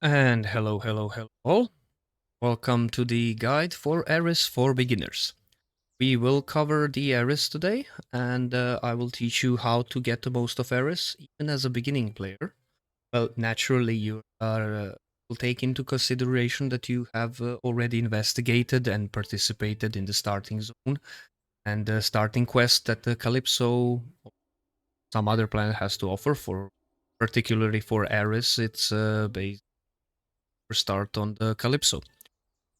And hello all. Welcome to the guide for Aris for beginners. We will cover the Aris today, and I will teach you how to get the most of Aris, even as a beginning player. Well, naturally, you will take into consideration that you have already investigated and participated in the starting zone and the starting quest that the Calypso or some other planet has to offer. For particularly for Aris, it's based start on the Calypso.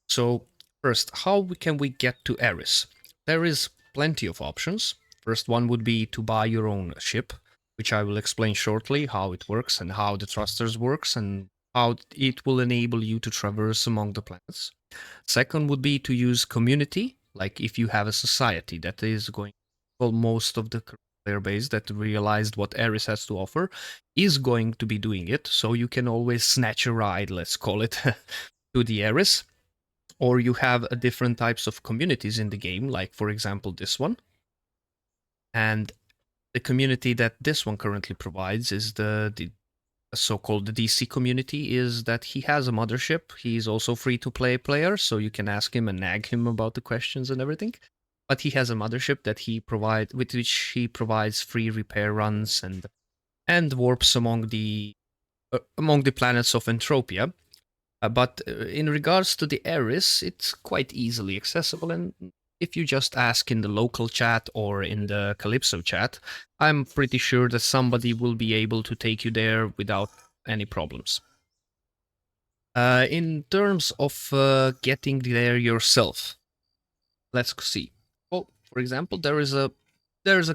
So first, can we get to Aris? There is plenty of options. First one would be to buy your own ship, which I will explain shortly how it works and how the thrusters works and how it will enable you to traverse among the planets. Second would be to use community, like if you have a society that is going, well, most of the player base that realized what Aris has to offer is going to be doing it, so you can always snatch a ride, let's call it, to the Aris. Or you have a different types of communities in the game, like for example this one. And the community that this one currently provides is the so-called DC community, is that he has a mothership. He's also free to play player, so you can ask him and nag him about the questions and everything. But he has a mothership that with which he provides free repair runs and warps among the planets of Entropia. But in regards to the Aris, it's quite easily accessible, and if you just ask in the local chat or in the Calypso chat, I'm pretty sure that somebody will be able to take you there without any problems. In terms of getting there yourself, let's see. Well, for example, there is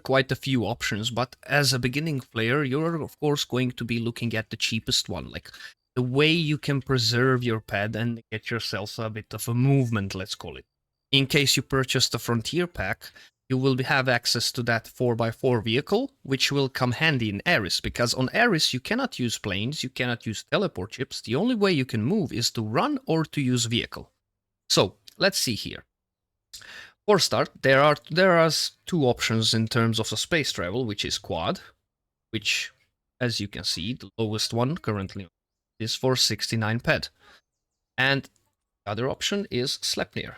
quite a few options, but as a beginning player, you're of course going to be looking at the cheapest one, like the way you can preserve your pad and get yourself a bit of a movement, let's call it. In case you purchase the Frontier pack, you will have access to that 4x4 vehicle, which will come handy in Aris, because on Aris you cannot use planes, you cannot use teleport ships. The only way you can move is to run or to use vehicle. So, let's see here. For start, there are two options in terms of the space travel, which is quad, which, as you can see, the lowest one currently is for 69 ped. And the other option is Sleipnir,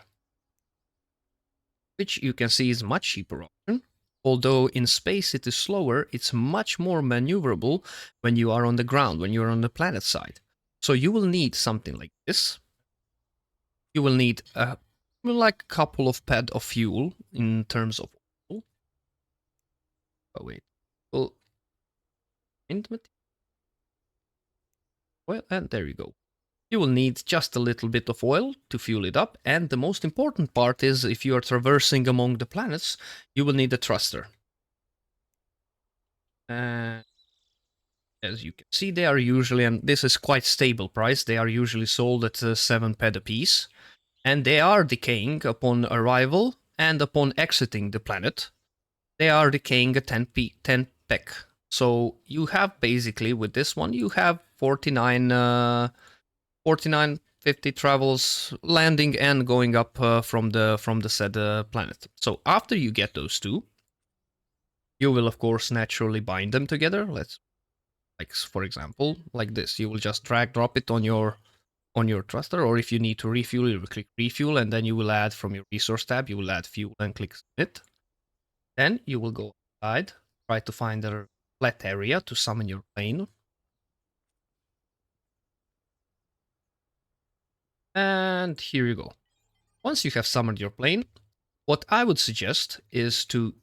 which you can see is much cheaper option. Although in space it is slower, it's much more maneuverable when you are on the ground, when you are on the planet side. So you will need something like this. You will need a couple of ped of fuel in terms of oil. Oh wait, well, intimate. Well, and there you go. You will need just a little bit of oil to fuel it up, and the most important part is if you are traversing among the planets, you will need a thruster. As you can see, they are usually, and this is quite stable price, they are usually sold at 7 ped a piece, and they are decaying upon arrival and upon exiting the planet. They are decaying at 10 pec. So you have basically, with this one, you have 4950 travels landing and going up from the said planet. So after you get those two, you will of course naturally bind them together. Like for example, like this. You will just drag drop it on your thruster, or if you need to refuel, you will click refuel, and then you will add from your resource tab, you will add fuel and click submit. Then you will go outside, try to find a flat area to summon your plane. And here you go. Once you have summoned your plane, what I would suggest is to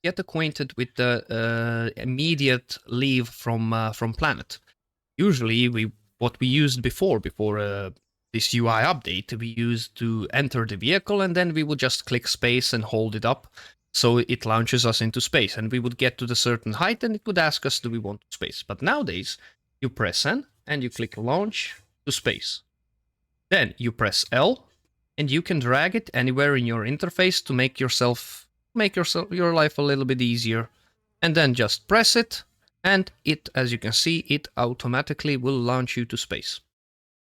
get acquainted with the immediate leave from planet. Usually, what we used before this UI update, we used to enter the vehicle and then we would just click space and hold it up, so it launches us into space, and we would get to the certain height and it would ask us, do we want space? But nowadays, you press N and you click launch to space. Then you press L and you can drag it anywhere in your interface to make your life a little bit easier. And then just press it, and it, as you can see, it automatically will launch you to space.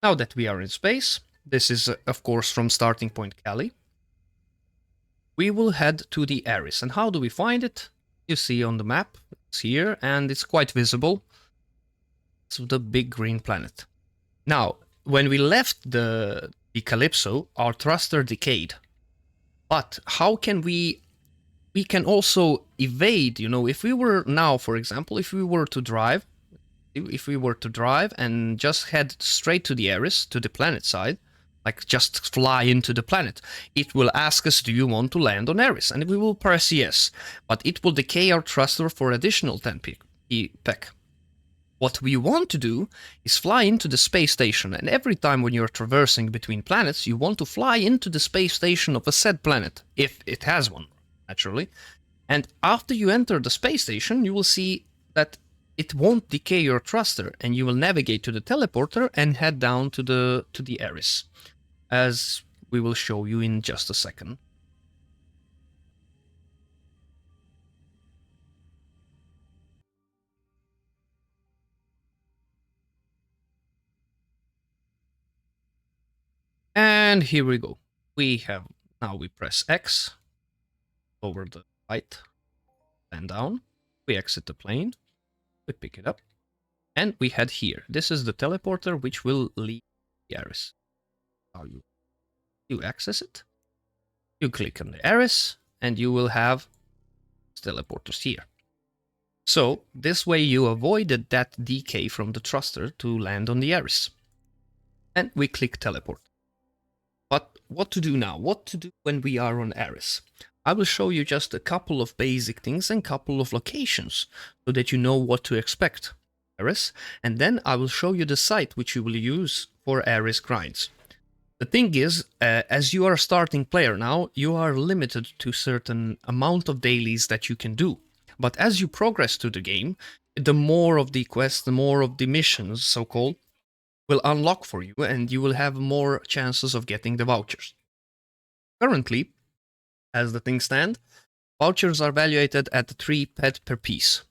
Now that we are in space, this is of course from starting point Cali, we will head to the Aris. And how do we find it? You see on the map, it's here, and it's quite visible. It's the big green planet. Now, when we left the Calypso, our thruster decayed. But how can we can also evade, if we were now, for example, if we were to drive, and just head straight to the Aris, to the planet side, like just fly into the planet, it will ask us, do you want to land on Aris? And we will press yes, but it will decay our thruster for additional 10 pec. What we want to do is fly into the space station, and every time when you're traversing between planets, you want to fly into the space station of a said planet, if it has one, naturally. And after you enter the space station, you will see that it won't decay your thruster, and you will navigate to the teleporter and head down to the Aris, as we will show you in just a second. And here we go. Now we press X over the right and down. We exit the plane. We pick it up. And we head here. This is the teleporter which will lead the Aris. Now you access it. You click on the Aris and you will have teleporters here. So this way you avoided that decay from the thruster to land on the Aris. And we click teleport. But what to do now? What to do when we are on Aris? I will show you just a couple of basic things and couple of locations so that you know what to expect. Aris, and then I will show you the site which you will use for Aris grinds. The thing is, as you are a starting player now, you are limited to certain amount of dailies that you can do. But as you progress through the game, the more of the quests, the more of the missions, so-called, will unlock for you, and you will have more chances of getting the vouchers. Currently, as the things stand, vouchers are valuated at 3 pet per piece,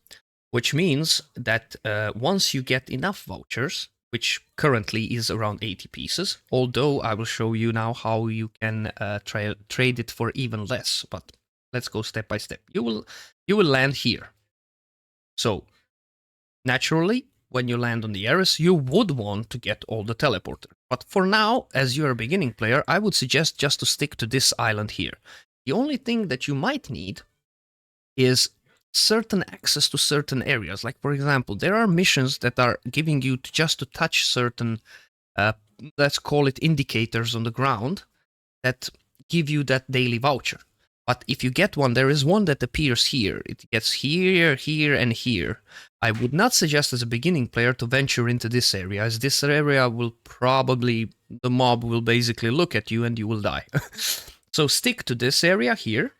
which means that once you get enough vouchers, which currently is around 80 pieces, although I will show you now how you can trade it for even less, but let's go step by step. You will land here. So, naturally, when you land on the Aris, you would want to get all the teleporters. But for now, as you're a beginning player, I would suggest just to stick to this island here. The only thing that you might need is certain access to certain areas. Like, for example, there are missions that are giving you just to touch certain, let's call it indicators on the ground, that give you that daily voucher. But if you get one, there is one that appears here. It gets here, here, and here. I would not suggest as a beginning player to venture into this area, as this area will probably, the mob will basically look at you and you will die. So stick to this area here,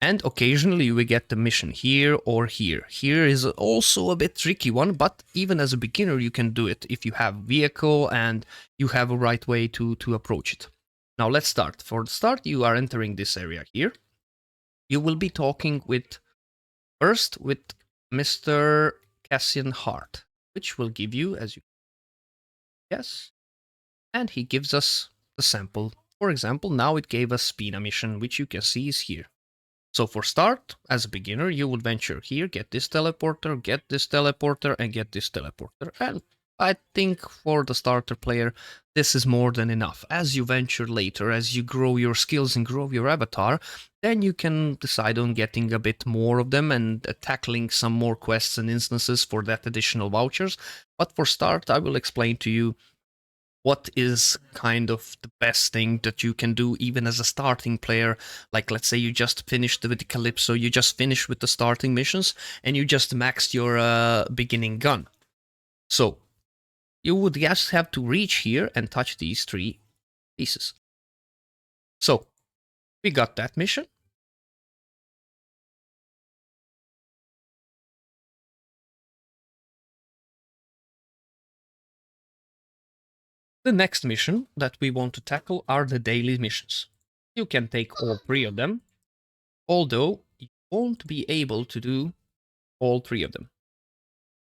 and occasionally you will get the mission here or here. Here is also a bit tricky one, but even as a beginner you can do it if you have vehicle and you have a right way to approach it. Now let's start. For the start, you are entering this area here. You will be talking first with Mr. Cassian Hart, which will give you, as you guess, and he gives us the sample. For example, now it gave us Spina mission, which you can see is here. So for start, as a beginner, you would venture here, get this teleporter, and get this teleporter. And I think for the starter player, this is more than enough. As you venture later, as you grow your skills and grow your avatar, then you can decide on getting a bit more of them and tackling some more quests and instances for that additional vouchers. But for start, I will explain to you what is kind of the best thing that you can do even as a starting player. Like, let's say you just finished with the Calypso, you just finished with the starting missions, and you just maxed your beginning gun. So, you would just have to reach here and touch these 3 pieces. So, we got that mission. The next mission that we want to tackle are the daily missions. You can take all 3 of them, although you won't be able to do all 3 of them.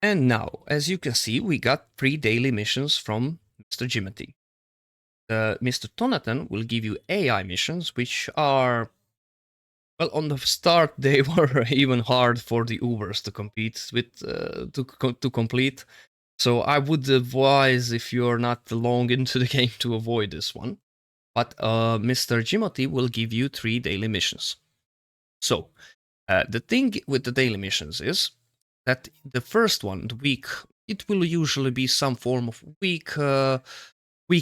And now, as you can see, we got 3 daily missions from Mr. Jimothy. Mr. Tonatan will give you AI missions, which are, well, on the start they were even hard for the Ubers to compete with, to complete. So I would advise, if you're not long into the game, to avoid this one. But Mr. Jimothy will give you 3 daily missions. So the thing with the daily missions is that the first one, the weak, it will usually be some form of weak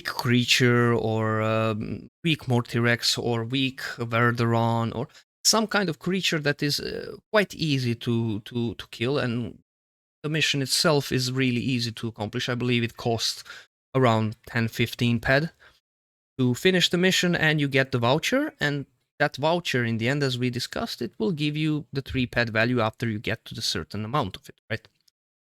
creature, or weak Mortirex, or weak Verderon, or some kind of creature that is quite easy to kill, and the mission itself is really easy to accomplish. I believe it costs around 10-15 ped to finish the mission, and you get the voucher, and that voucher in the end, as we discussed, it will give you the 3 ped value after you get to the certain amount of it, right?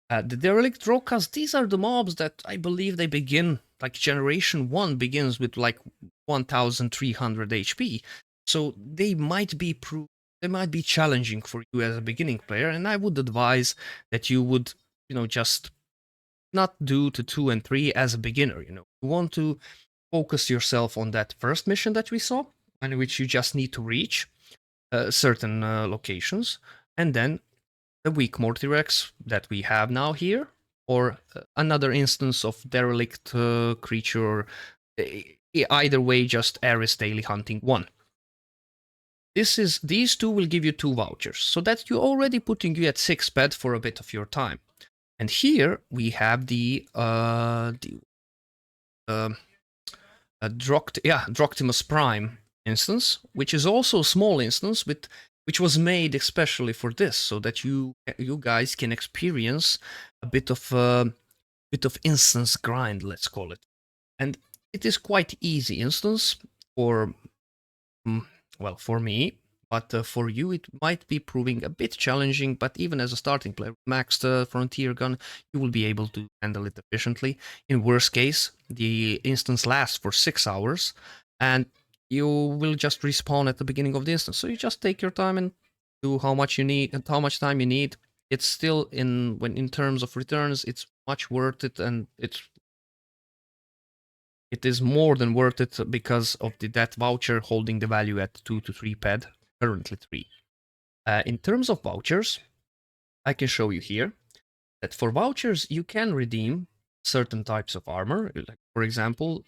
The derelict rokas, these are the mobs that I believe they begin, like generation 1 begins with like 1300 HP. So they might be challenging for you as a beginning player, and I would advise that you would, just not do to 2 and 3 as a beginner. You want to focus yourself on that first mission that we saw, in which you just need to reach certain locations, and then the weak Mortirex that we have now here, or another instance of derelict creature, or either way, just Aris daily hunting 1. These two will give you 2 vouchers, so that you're already putting you at 6 ped for a bit of your time. And here we have the Droctimus Prime instance, which is also a small instance, which was made especially for this, so that you guys can experience a bit of instance grind, let's call it. And it is quite easy instance for for me, but for you it might be proving a bit challenging. But even as a starting player, maxed frontier gun, you will be able to handle it efficiently. In worst case, the instance lasts for 6 hours, and you will just respawn at the beginning of the instance. So you just take your time and do how much you need and how much time you need. It's still, in terms of returns, it's much worth it, and it is more than worth it because of that voucher holding the value at 2 to 3 ped, currently 3. In terms of vouchers, I can show you here that for vouchers you can redeem certain types of armor. Like, for example, you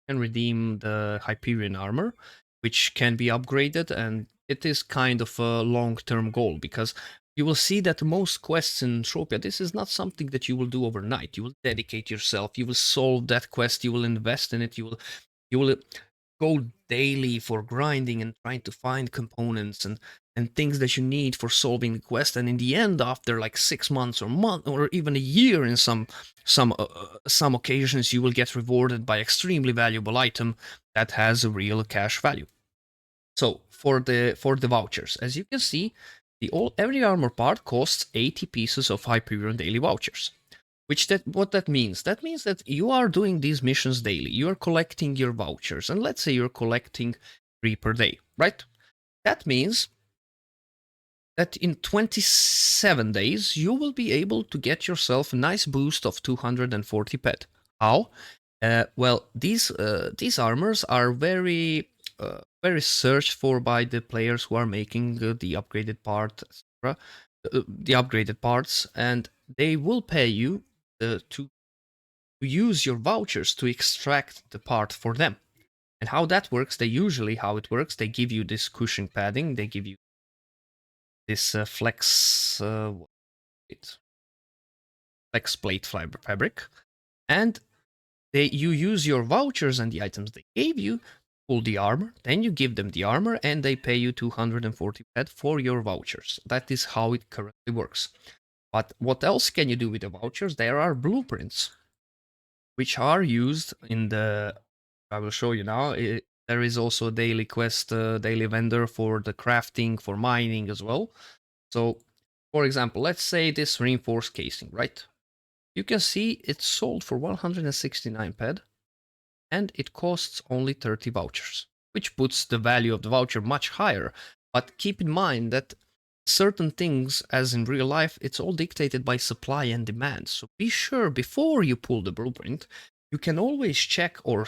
can redeem the Hyperion armor, which can be upgraded, and it is kind of a long-term goal, because you will see that most quests in Entropia, this is not something that you will do overnight. You will dedicate yourself, you will solve that quest, you will invest in it, you will go daily for grinding and trying to find components and things that you need for solving the quest. And in the end, after like 6 months or even a year, in some occasions, you will get rewarded by extremely valuable item that has a real cash value. So for the vouchers, as you can see, every armor part costs 80 pieces of Hyperion daily vouchers. What that means? That means that you are doing these missions daily. You are collecting your vouchers, and let's say you're collecting 3 per day, right? That means that in 27 days you will be able to get yourself a nice boost of 240 ped. How? Well, these armors are very searched for by the players who are making the upgraded part, etc. The upgraded parts, and they will pay you to use your vouchers to extract the part for them. And how that works, how it works, they give you this cushion padding, they give you this flex plate fabric, and you use your vouchers and the items they gave you, pull the armor, then you give them the armor, and they pay you 240 ped for your vouchers. That is how it currently works. But what else can you do with the vouchers? There are blueprints, which are used in the... I will show you now. There is also a daily quest, daily vendor for the crafting, for mining as well. So, for example, let's say this reinforced casing, right? You can see it's sold for 169 ped, and it costs only 30 vouchers, which puts the value of the voucher much higher. But keep in mind that certain things, as in real life, it's all dictated by supply and demand. So be sure, before you pull the blueprint, you can always check or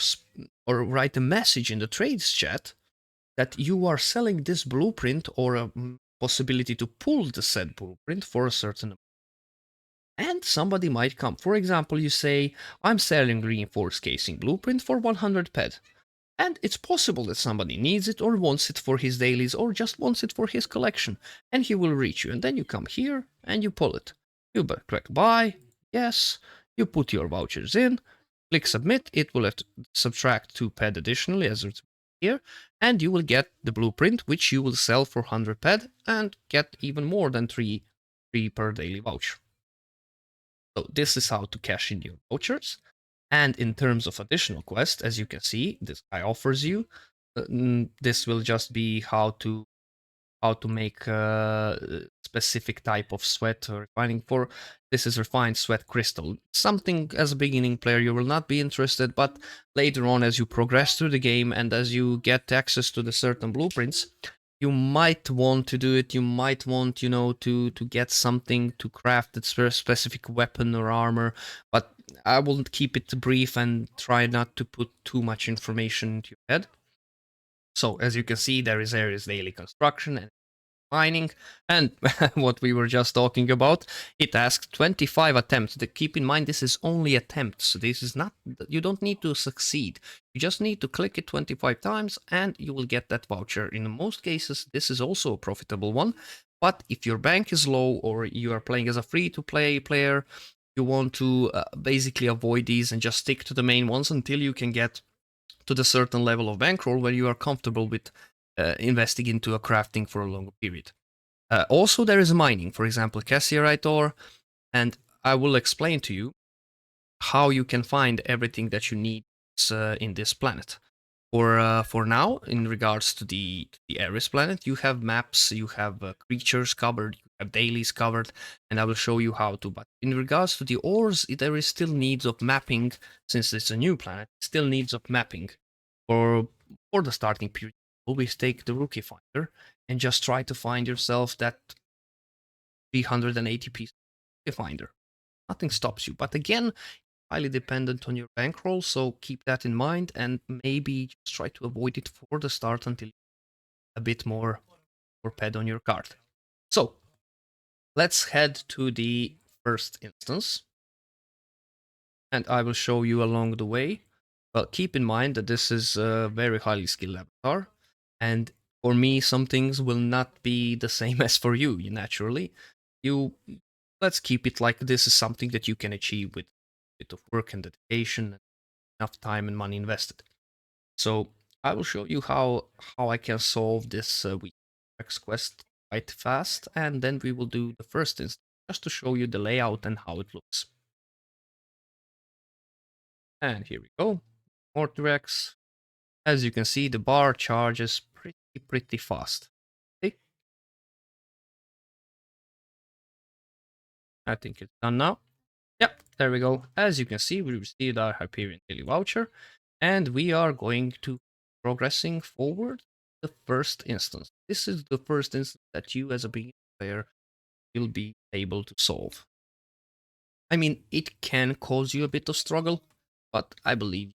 write a message in the trades chat that you are selling this blueprint, or a possibility to pull the said blueprint for a certain amount. And somebody might come. For example, you say, I'm selling reinforced casing blueprint for 100 ped. And it's possible that somebody needs it or wants it for his dailies or just wants it for his collection. And he will reach you. And then you come here and you pull it. You click buy, yes, you put your vouchers in, click submit, it will subtract 2 ped additionally as it's here, and you will get the blueprint which you will sell for 100 ped and get even more than 3 per daily voucher. So this is how to cash in your vouchers. And in terms of additional quest, as you can see, this guy offers you. This will just be how to make a specific type of sweat or refining for. This is refined sweat crystal. Something as a beginning player you will not be interested, but later on as you progress through the game and as you get access to the certain blueprints, you might want to do it. You might want, to get something to craft its very specific weapon or armor, but I will keep it brief and try not to put too much information into your head. So as you can see, there is Aris daily construction and mining, and what we were just talking about, it asks 25 attempts. Keep in mind, this is only attempts. This is not, you don't need to succeed. You just need to click it 25 times and you will get that voucher. In most cases, this is also a profitable one. But if your bank is low or you are playing as a free-to-play player, you want to basically avoid these and just stick to the main ones until you can get to the certain level of bankroll where you are comfortable with investing into a crafting for a longer period. Also, there is mining, for example, cassierite ore, and I will explain to you how you can find everything that you need in this planet. For now, in regards to the Aris planet, you have maps, you have creatures covered, you have dailies covered, and I will show you how to. But in regards to the ores, there is still needs of mapping, since it's a new planet. Still needs of mapping. For the starting period, always take the rookie finder and just try to find yourself that 380 piece finder. Nothing stops you. But again, highly dependent on your bankroll, so keep that in mind and maybe just try to avoid it for the start until a bit more ped on your card. So let's head to the first instance, and I will show you along the way. Well, keep in mind that this is a very highly skilled avatar, and for me, some things will not be the same as for you, naturally. You Let's keep it like this is something that you can achieve with a bit of work and dedication, and enough time and money invested. So I will show you how I can solve this week quest quite fast, and then we will do the first instance just to show you the layout and how it looks. And here we go, Mortrex. As you can see, the bar charges pretty fast. Okay. I think it's done now. Yep, there we go. As you can see, we received our Hyperion Daily Voucher, and we are going to progressing forward the first instance. This is the first instance that you as a beginner player will be able to solve. I mean, it can cause you a bit of struggle, but I believe you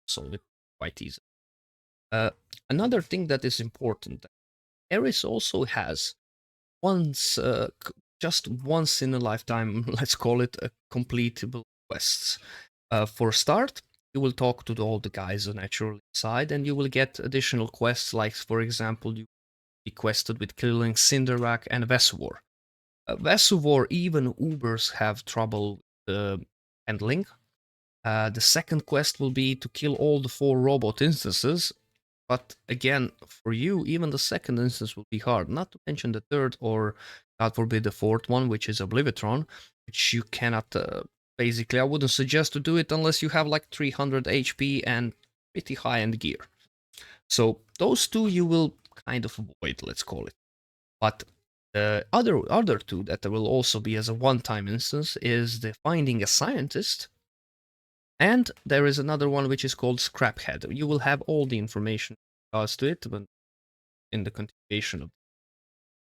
solve it quite easily. Another thing that is important, Aris also has just once in a lifetime, let's call it a completable quests. For start, you will talk to all the guys on natural side, and you will get additional quests, like for example, you be quested with killing Cinderak and Vesuvor. Vesuvor, even Ubers have trouble handling. The second quest will be to kill all the 4 robot instances, but again, for you, even the second instance will be hard, not to mention the third or, God forbid, the fourth one, which is Oblivitron, which you cannot, basically, I wouldn't suggest to do it unless you have like 300 HP and pretty high-end gear. So those two you will kind of avoid, let's call it. But the other two that will also be as a one-time instance is the finding a scientist, and there is another one which is called Scraphead. You will have all the information regards to it in the continuation of.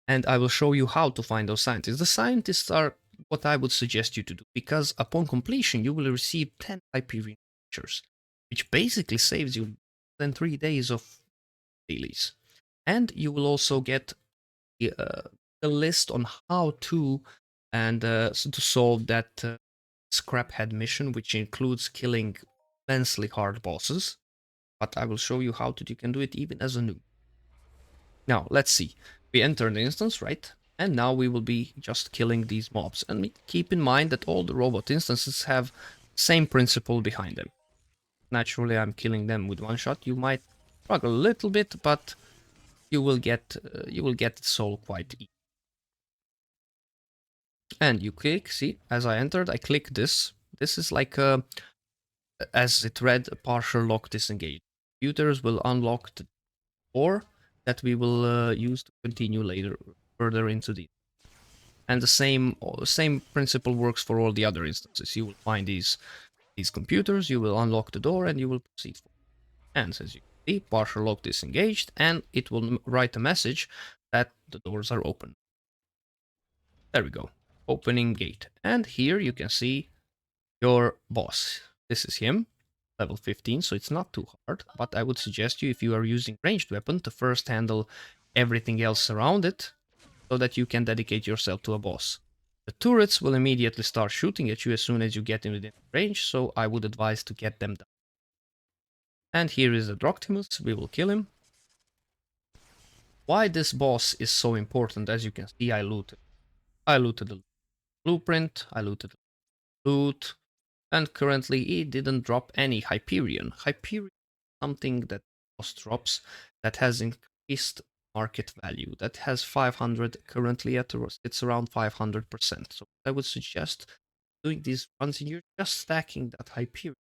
And I will show you how to find those scientists. The scientists are what I would suggest you to do, because upon completion you will receive 10 Hyperion features, which basically saves you than 3 days of dailies. And you will also get the list on how to and to solve that scraphead mission, which includes killing immensely hard bosses. But I will show you how you can do it even as a noob. Now, let's see. We enter the instance, right? And now we will be just killing these mobs. And keep in mind that all the robot instances have the same principle behind them. Naturally, I'm killing them with one shot. You might struggle a little bit, but you will get the soul quite easy. And you click, see, as I entered, I click this. This is like as it read, a partial lock disengaged. Computers will unlock the door that we will use to continue later further into the. And the same principle works for all the other instances. You will find these computers, you will unlock the door, and you will proceed forward. And as you can see, partial lock disengaged, and it will write a message that the doors are open. There we go. Opening gate. And here you can see your boss. This is him, level 15, so it's not too hard, but I would suggest you, if you are using ranged weapon, to first handle everything else around it, so that you can dedicate yourself to a boss. The turrets will immediately start shooting at you as soon as you get within range, so I would advise to get them done. And here is the Droctimus, we will kill him. Why this boss is so important, as you can see, I looted the blueprint, I looted the loot, and currently it didn't drop any Hyperion. Hyperion is something that boss drops that has increased market value. That has 500 currently it's around 500%. So I would suggest doing these runs and you're just stacking that Hyperion.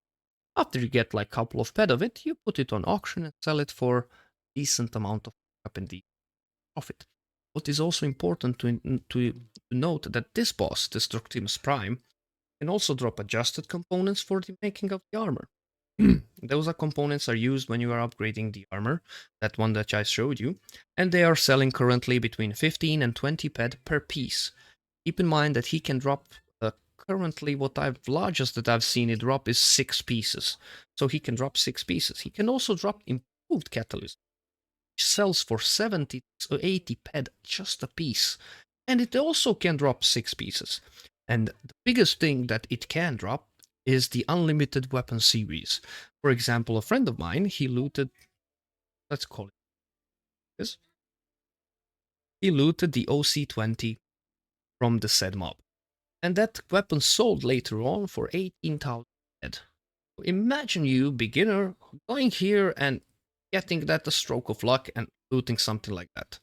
After you get like a couple of ped of it, you put it on auction and sell it for a decent amount of up in the profit. What is also important to note that this boss, Destructimus Prime, can also drop adjusted components for the making of the armor. Those components are used when you are upgrading the armor, that one that I showed you, and they are selling currently between 15 and 20 ped per piece. Keep in mind that he can drop currently largest that I've seen it drop is 6 pieces. So he can drop 6 pieces. He can also drop improved catalyst, which sells for 70 or 80 ped just a piece. And it also can drop 6 pieces. And the biggest thing that it can drop is the unlimited weapon series. For example, a friend of mine, he looted, let's call it this. He looted the OC-20 from the said mob. And that weapon sold later on for 18,000 ped. Imagine you, beginner, going here and getting that a stroke of luck and looting something like that.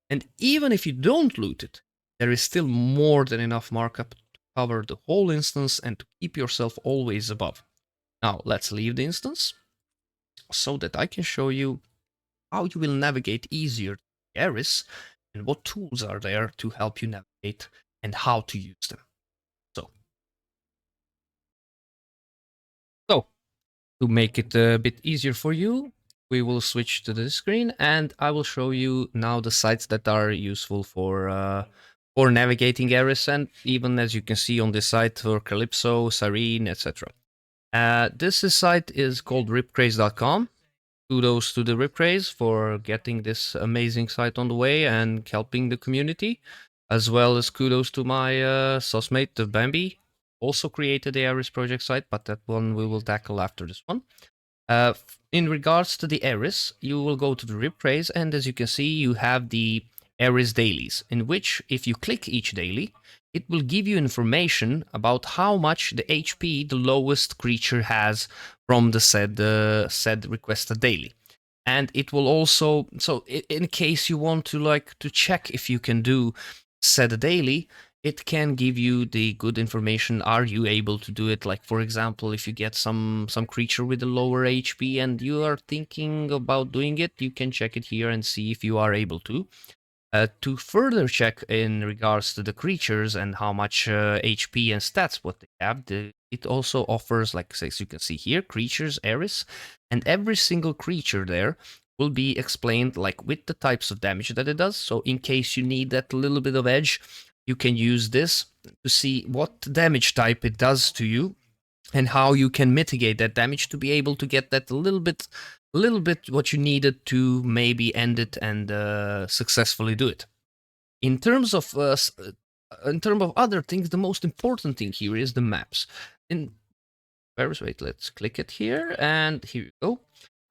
And even if you don't loot it, there is still more than enough markup to cover the whole instance and to keep yourself always above. Now, let's leave the instance so that I can show you how you will navigate easier to Aris and what tools are there to help you navigate and how to use them. So to make it a bit easier for you, we will switch to the screen and I will show you now the sites that are useful for navigating Aris, and even as you can see on this site for Calypso, Cyrene, etc. This site is called ripcraze.com. Kudos to the Ripcraze for getting this amazing site on the way and helping the community, as well as kudos to my sourcemate, the Bambi, also created the Aris project site, but that one we will tackle after this one. In regards to the Aris, you will go to the Ripcraze, and as you can see, you have the Aris dailies, in which if you click each daily, it will give you information about how much the HP the lowest creature has from the said requested daily. And it will also, so in case you want to check if you can do said daily, it can give you the good information. Are you able to do it? Like, for example, if you get some creature with a lower HP and you are thinking about doing it, you can check it here and see if you are able to. To further check in regards to the creatures and how much HP and stats what they have, it also offers, like as you can see here, creatures, Aris, and every single creature there will be explained like with the types of damage that it does. So in case you need that little bit of edge, you can use this to see what damage type it does to you and how you can mitigate that damage to be able to get that little bit what you needed to maybe end it and successfully do it. In terms of in terms of other things, the most important thing here is the maps. In Paris, wait, let's click it here, and here you go.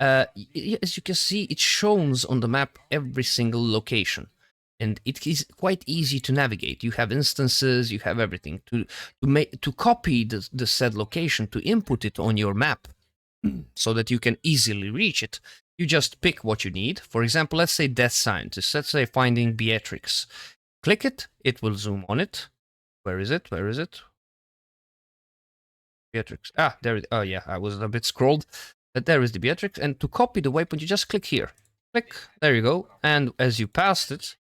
As you can see, it shows on the map every single location, and it is quite easy to navigate. You have instances, you have everything to copy the said location, to input it on your map, so that you can easily reach it. You just pick what you need. For example, let's say Death Scientist. Let's say finding Beatrix. Click it, it will zoom on it. Where is it? Where is it? Beatrix. Ah, there it. Oh yeah, I was a bit scrolled. But there is the Beatrix. And to copy the waypoint, you just click here. Click. There you go. And as you passed it,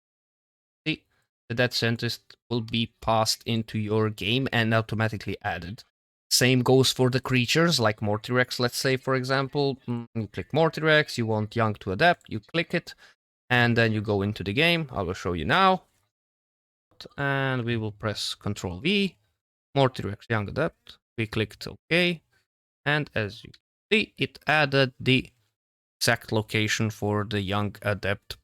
see, the Death Scientist will be passed into your game and automatically added. Same goes for the creatures, like Mortyrex, let's say, for example. You click Mortyrex, you want Young to adapt, you click it, and then you go into the game. I will show you now. And we will press Ctrl V, Mortyrex Young adapt. We clicked OK, and as you see, it added the exact location for the Young adept.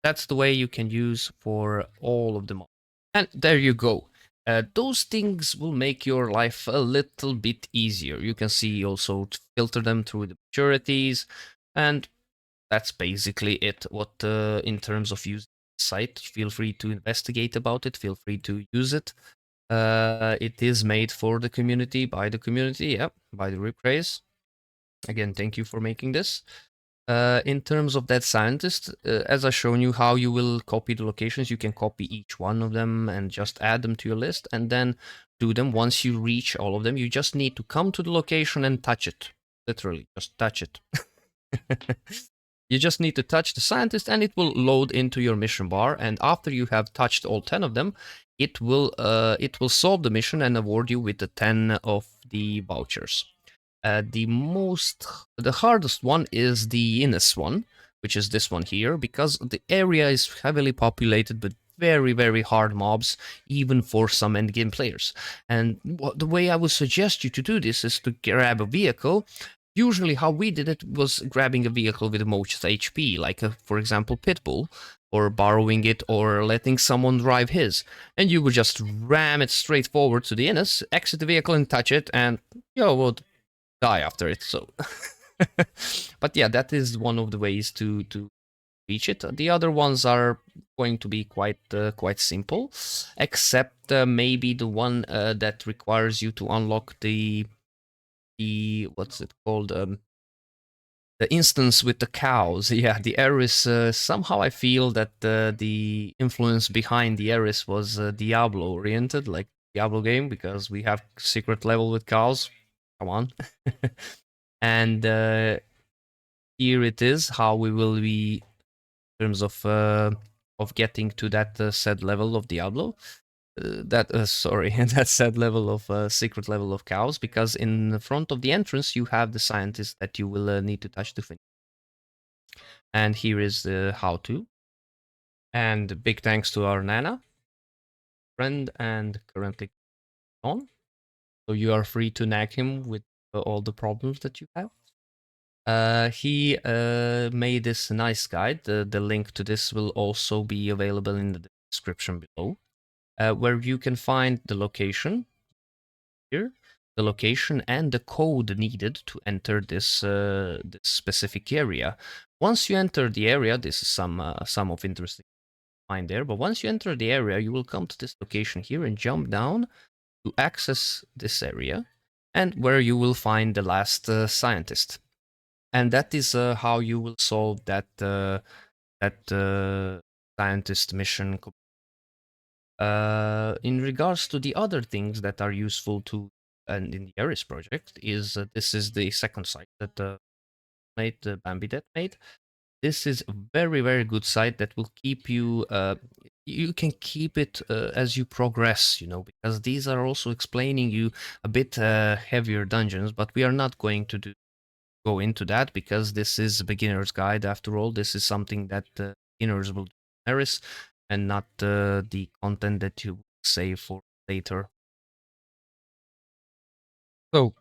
That's the way you can use for all of them. And there you go. Those things will make your life a little bit easier. You can see also to filter them through the maturities, and that's basically it. What in terms of using the site, feel free to investigate about it. Feel free to use it. It is made for the community, by the community, yeah, by the Ripcraze. Again, thank you for making this. In terms of that scientist, as I've shown you how you will copy the locations, you can copy each one of them and just add them to your list and then do them. Once you reach all of them, you just need to come to the location and touch it. Literally, just touch it. You just need to touch the scientist and it will load into your mission bar. And after you have touched all 10 of them, it will solve the mission and award you with the 10 of the vouchers. The hardest one is the Innes one, which is this one here, because the area is heavily populated with very, very hard mobs, even for some endgame players. And the way I would suggest you to do this is to grab a vehicle. Usually how we did it was grabbing a vehicle with the most HP, like for example Pitbull, or borrowing it or letting someone drive his. And you would just ram it straight forward to the Innes, exit the vehicle and touch it, and well, die after it. So, but yeah, that is one of the ways to reach it. The other ones are going to be quite simple, except maybe the one that requires you to unlock the what's it called, the instance with the cows. Yeah, the Aris. Somehow I feel that the influence behind the Aris was Diablo oriented, like Diablo game, because we have secret level with cows. Come on. And here it is how we will be in terms of getting to that said level of Diablo. Sorry, that said level of secret level of cows, because in the front of the entrance you have the scientist that you will need to touch to finish. And here is the how to. And big thanks to our Nana, friend and currently on. So you are free to nag him with all the problems that you have. He made this nice guide. The link to this will also be available in the description below, where you can find the location here, the location and the code needed to enter this specific area. Once you enter the area, this is some of interesting to find there. But once you enter the area, you will come to this location here and jump down to access this area, and where you will find the last scientist. And that is how you will solve that scientist mission. In regards to the other things that are useful to and in the Aris project, is this is the second site that made Bambi that made. This is a very, very good site that will keep you. You can keep it as you progress, because these are also explaining you a bit heavier dungeons. But we are not going to go into that because this is a beginner's guide. After all, this is something that beginners will do in Aris, and not the content that you save for later. So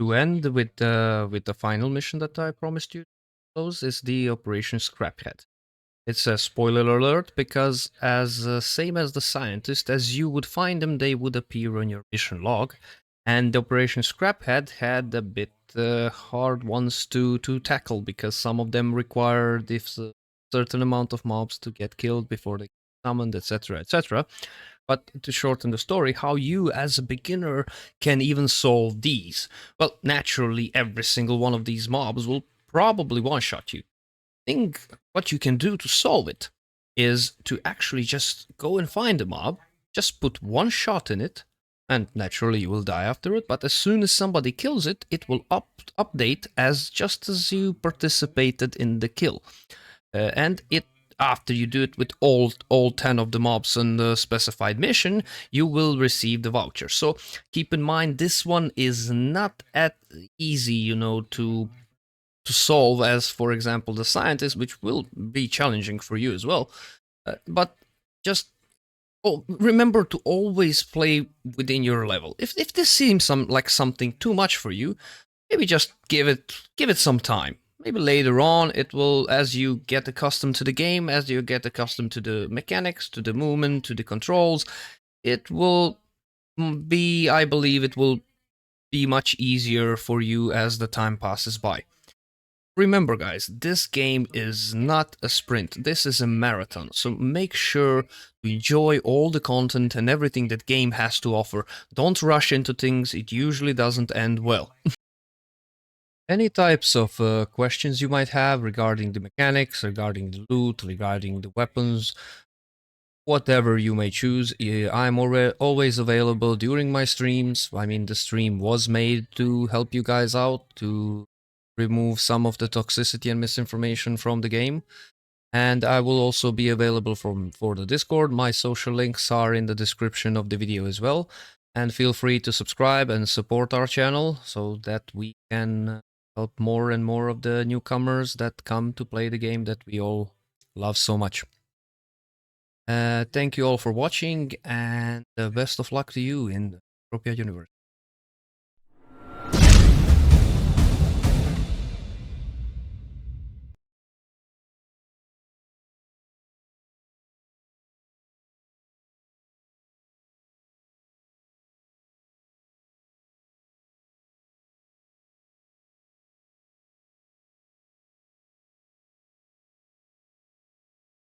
to end with the final mission that I promised you to close is the Operation Scraphead. It's a spoiler alert because, as same as the scientist, as you would find them, they would appear on your mission log. And Operation Scraphead had a bit hard ones to tackle because some of them require this certain amount of mobs to get killed before they get summoned, etc., etc. But to shorten the story, how you as a beginner can even solve these? Well, naturally, every single one of these mobs will probably one-shot you. Think what you can do to solve it is to actually just go and find a mob, just put one shot in it, and naturally you will die after it, but as soon as somebody kills it, it will update as just as you participated in the kill. And it after you do it with all 10 of the mobs on the specified mission, you will receive the voucher. So keep in mind, this one is not as easy, to solve as, for example, the scientist, which will be challenging for you as well. But just remember to always play within your level. If this seems like something too much for you, maybe just give it some time. Maybe later on it will, as you get accustomed to the game, as you get accustomed to the mechanics, to the movement, to the controls, it will be, I believe it will be much easier for you as the time passes by. Remember, guys, this game is not a sprint. This is a marathon. So make sure to enjoy all the content and everything that game has to offer. Don't rush into things. It usually doesn't end well. Any types of questions you might have regarding the mechanics, regarding the loot, regarding the weapons, whatever you may choose, I'm always available during my streams. I mean, the stream was made to help you guys out, to remove some of the toxicity and misinformation from the game. And I will also be available for the Discord. My social links are in the description of the video as well. And feel free to subscribe and support our channel so that we can help more and more of the newcomers that come to play the game that we all love so much. Thank you all for watching, and best of luck to you in Entropia Universe.